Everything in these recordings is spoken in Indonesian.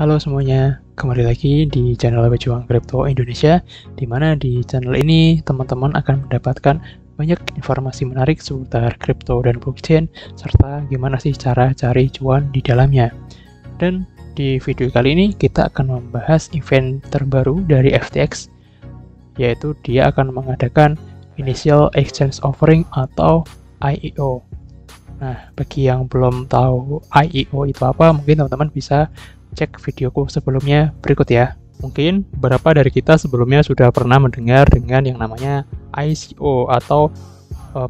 Halo semuanya, kembali lagi di channel Pejuang Kripto Indonesia, di mana di channel ini teman-teman akan mendapatkan banyak informasi menarik seputar kripto dan blockchain, serta gimana sih cara cari cuan di dalamnya. Dan di video kali ini kita akan membahas event terbaru dari FTX, yaitu dia akan mengadakan Initial Exchange Offering atau IEO. Nah, bagi yang belum tahu IEO itu apa, mungkin teman-teman bisa cek videoku sebelumnya berikut ya. Mungkin beberapa dari kita sebelumnya sudah pernah mendengar dengan yang namanya ICO atau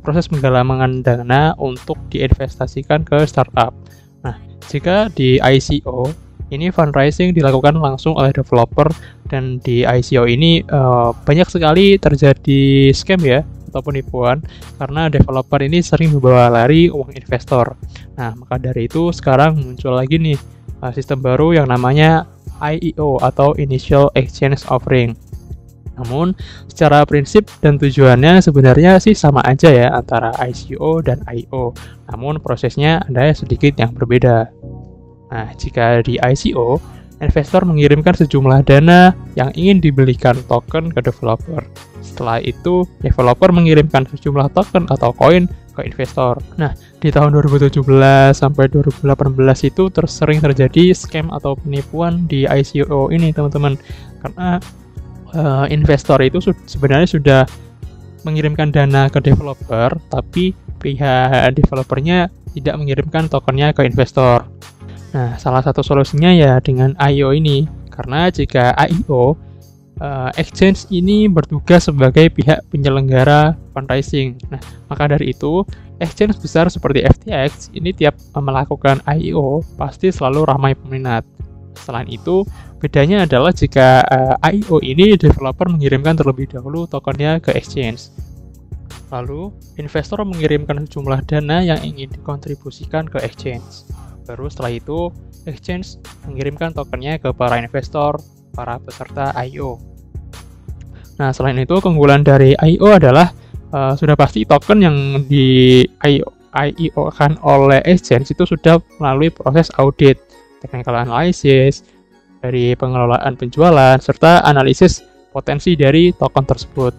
proses penggalangan dana untuk diinvestasikan ke startup. Nah, jika di ICO ini fundraising dilakukan langsung oleh developer, dan di ICO ini banyak sekali terjadi scam ya atau penipuan karena developer ini sering membawa lari uang investor. Nah, maka dari itu sekarang muncul lagi nih sistem baru yang namanya IEO atau Initial Exchange Offering. Namun, secara prinsip dan tujuannya sebenarnya sih sama aja ya antara ICO dan IEO. Namun, prosesnya ada sedikit yang berbeda. Nah, jika di ICO, investor mengirimkan sejumlah dana yang ingin dibelikan token ke developer. Setelah itu, developer mengirimkan sejumlah token atau koin ke investor. Nah, di tahun 2017 sampai 2018 itu sering terjadi scam atau penipuan di ICO ini, teman-teman. Karena investor itu sebenarnya sudah mengirimkan dana ke developer, tapi pihak developernya tidak mengirimkan tokennya ke investor. Nah, salah satu solusinya ya dengan IEO ini. Karena jika IEO, exchange ini bertugas sebagai pihak penyelenggara fundraising. Nah, maka dari itu, exchange besar seperti FTX ini tiap melakukan IEO pasti selalu ramai peminat. Selain itu, bedanya adalah jika IEO ini developer mengirimkan terlebih dahulu tokennya ke exchange. Lalu, investor mengirimkan sejumlah dana yang ingin dikontribusikan ke exchange. Baru setelah itu, exchange mengirimkan tokennya ke para investor, para peserta IEO. Nah, selain itu, keunggulan dari IEO adalah sudah pasti token yang di IEO kan oleh exchange itu sudah melalui proses audit, technical analysis, dari pengelolaan penjualan, serta analisis potensi dari token tersebut.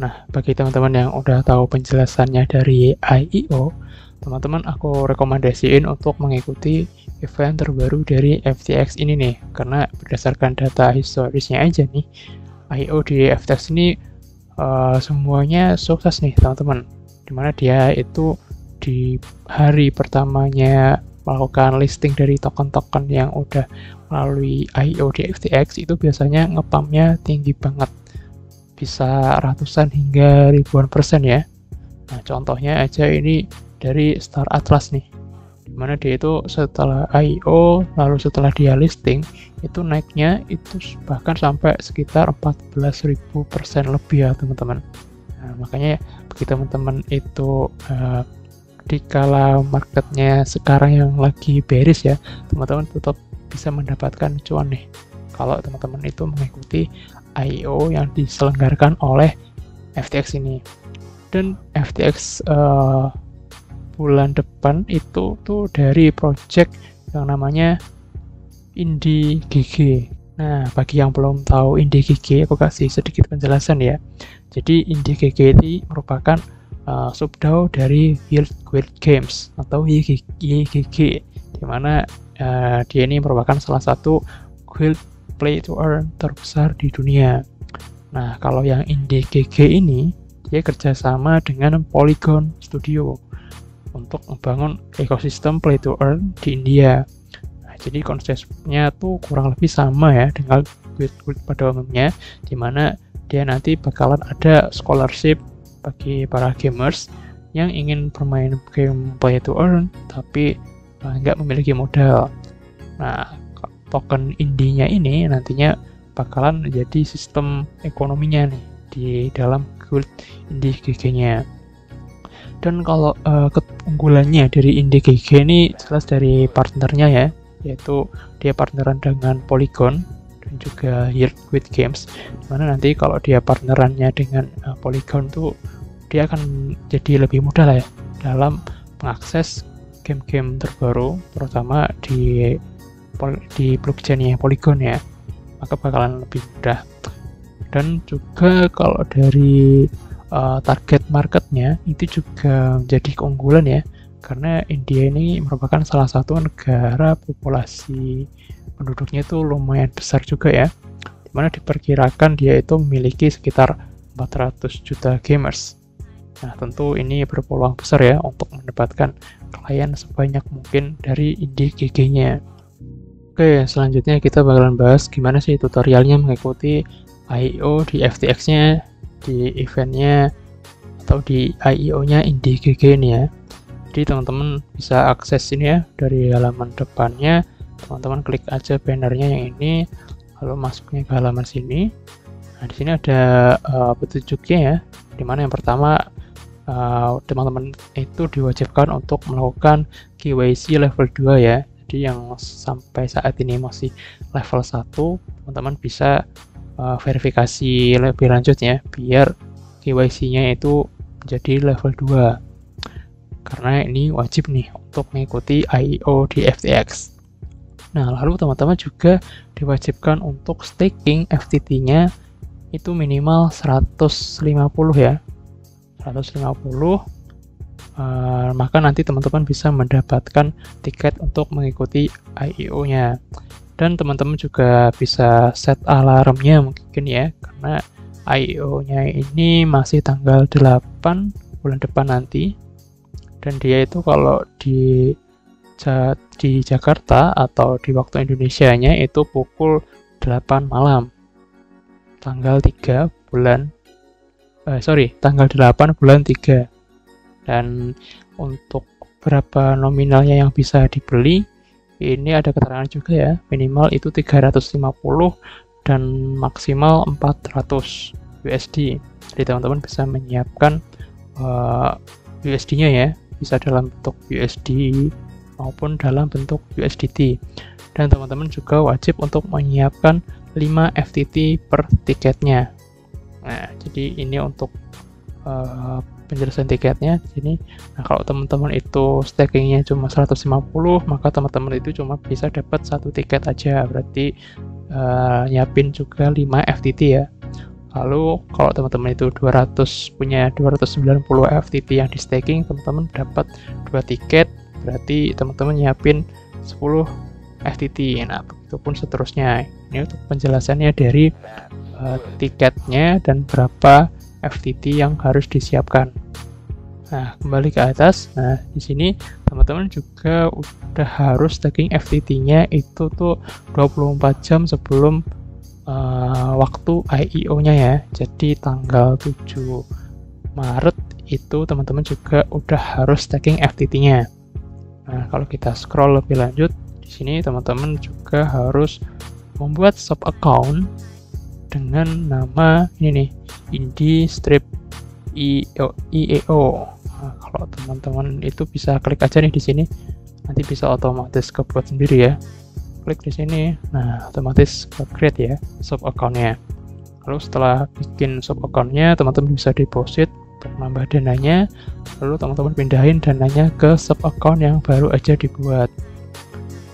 Nah, bagi teman-teman yang udah tahu penjelasannya dari IEO, teman-teman aku rekomendasiin untuk mengikuti event terbaru dari FTX ini nih, karena berdasarkan data historisnya aja nih, IEO di FTX ini semuanya sukses nih teman-teman, dimana dia itu di hari pertamanya melakukan listing dari token-token yang udah melalui IEO di FTX itu biasanya ngepumpnya tinggi banget, bisa ratusan hingga ribuan persen ya. Nah, contohnya aja ini dari Star Atlas nih, dimana dia itu setelah IEO lalu setelah dia listing itu naiknya itu bahkan sampai sekitar 14.000% lebih ya teman-teman. Nah, makanya bagi teman-teman itu di kala marketnya sekarang yang lagi bearish ya, teman-teman tetap bisa mendapatkan cuan nih kalau teman-teman itu mengikuti IEO yang diselenggarakan oleh FTX ini. Dan FTX bulan depan itu tuh dari project yang namanya INDIGG. Nah, bagi yang belum tahu INDIGG, aku kasih sedikit penjelasan ya. Jadi INDIGG ini merupakan subDAO dari Yield Guild Games atau YGG, di mana dia ini merupakan salah satu guild play to earn terbesar di dunia. Nah, kalau yang INDIGG ini dia kerjasama dengan Polygon Studio untuk membangun ekosistem play to earn di India. Nah, jadi konsepnya tuh kurang lebih sama ya dengan guild pada umumnya, di mana dia nanti bakalan ada scholarship bagi para gamers yang ingin bermain game play to earn tapi nggak memiliki modal. Nah, token indinya ini nantinya bakalan jadi sistem ekonominya nih di dalam guild INDIGG-nya. Dan kalau keunggulannya dari INDIGG ini jelas dari partnernya ya, yaitu dia partneran dengan Polygon dan juga Yield Guild Games, dimana nanti kalau dia partnerannya dengan Polygon tuh dia akan jadi lebih mudah lah ya dalam mengakses game-game terbaru, terutama di di blockchain-nya Polygon ya, maka bakalan lebih mudah. Dan juga kalau dari target marketnya itu juga menjadi keunggulan ya, karena India ini merupakan salah satu negara populasi penduduknya itu lumayan besar juga ya, dimana diperkirakan dia itu memiliki sekitar 400 juta gamers. Nah, tentu ini berpeluang besar ya untuk mendapatkan klien sebanyak mungkin dari INDGG-nya. Oke, selanjutnya kita bakalan bahas gimana sih tutorialnya mengikuti IEO di FTX-nya, di eventnya, atau di IEO-nya INDGG ini ya. Jadi teman-teman bisa akses ini ya dari halaman depannya. Teman-teman klik aja bannernya yang ini, lalu masuknya ke halaman sini. Nah, di sini ada petunjuknya ya, dimana yang pertama teman-teman itu diwajibkan untuk melakukan KYC level 2 ya. Jadi yang sampai saat ini masih level 1, teman-teman bisa verifikasi lebih lanjut ya, biar KYC-nya itu menjadi level 2. Karena ini wajib nih untuk mengikuti IEO di FTX. Nah, lalu teman-teman juga diwajibkan untuk staking FTT-nya itu minimal 150 ya. 150, maka nanti teman-teman bisa mendapatkan tiket untuk mengikuti IEO-nya. Dan teman-teman juga bisa set alarmnya mungkin ya, karena IEO-nya ini masih tanggal 8 bulan depan nanti. Dan dia itu kalau di Jakarta atau di waktu Indonesianya itu pukul 8 malam. Tanggal 8 bulan 3. Dan untuk berapa nominalnya yang bisa dibeli, ini ada keterangan juga ya, minimal itu 350 dan maksimal 400 USD. Jadi teman-teman bisa menyiapkan USD-nya ya, bisa dalam bentuk USD maupun dalam bentuk USDT. Dan teman-teman juga wajib untuk menyiapkan 5 FTT per tiketnya. Nah, jadi ini untuk penjelasan tiketnya di sini. Nah, kalau teman-teman itu stakingnya cuma 150, maka teman-teman itu cuma bisa dapat 1 tiket aja. Berarti nyiapin juga 5 FTT ya. Lalu kalau teman-teman itu punya 290 FTT yang di staking, teman-teman dapat 2 tiket. Berarti teman-teman nyiapin 10 FTT. Nah, begitupun seterusnya. Ini untuk penjelasannya dari tiketnya dan berapa FTT yang harus disiapkan. Nah, kembali ke atas. Nah, di sini teman-teman juga udah harus staking FTT-nya itu tuh 24 jam sebelum waktu IEO-nya ya. Jadi tanggal 7 Maret itu teman-teman juga udah harus staking FTT-nya. Nah, kalau kita scroll lebih lanjut, di sini teman-teman juga harus membuat sub account dengan nama ini nih, IEO. Nah, kalau teman-teman itu bisa klik aja nih di sini, nanti bisa otomatis kebuat sendiri ya. Klik di sini, nah otomatis create ya sub account-nya. Lalu setelah bikin sub account-nya, teman-teman bisa deposit untuk nambah dananya. Lalu teman-teman pindahin dananya ke sub account yang baru aja dibuat.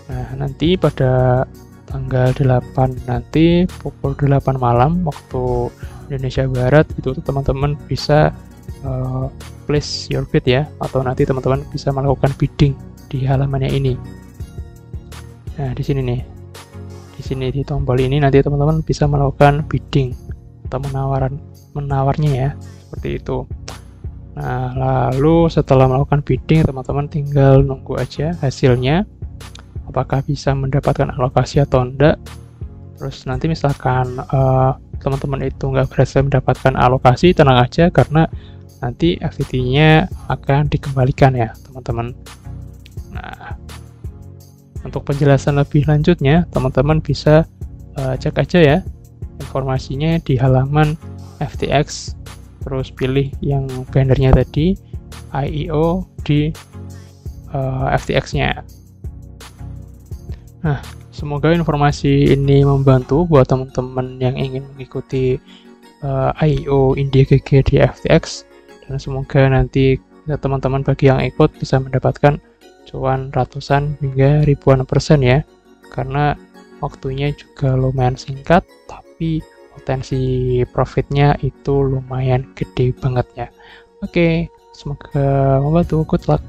Nah, nanti pada tanggal 8 nanti pukul 8 malam waktu Indonesia Barat itu teman-teman bisa place your bid ya, atau nanti teman-teman bisa melakukan bidding di halamannya ini. Nah, di sini nih. Di sini di tombol ini nanti teman-teman bisa melakukan bidding atau menawarnya ya, seperti itu. Nah, lalu setelah melakukan bidding, teman-teman tinggal nunggu aja hasilnya, apakah bisa mendapatkan alokasi atau enggak. Terus nanti misalkan teman-teman itu nggak berhasil mendapatkan alokasi, tenang aja karena nanti FTT-nya akan dikembalikan ya teman-teman. Nah, untuk penjelasan lebih lanjutnya, teman-teman bisa cek aja ya informasinya di halaman FTX, terus pilih yang bannernya tadi, IEO di FTX-nya. Nah, semoga informasi ini membantu buat teman-teman yang ingin mengikuti IEO INDGG di FTX, dan semoga nanti teman-teman bagi yang ikut bisa mendapatkan cuan ratusan hingga ribuan persen ya. karena waktunya juga lumayan singkat, tapi potensi profitnya itu lumayan gede banget ya. Oke, semoga membantu. Good luck.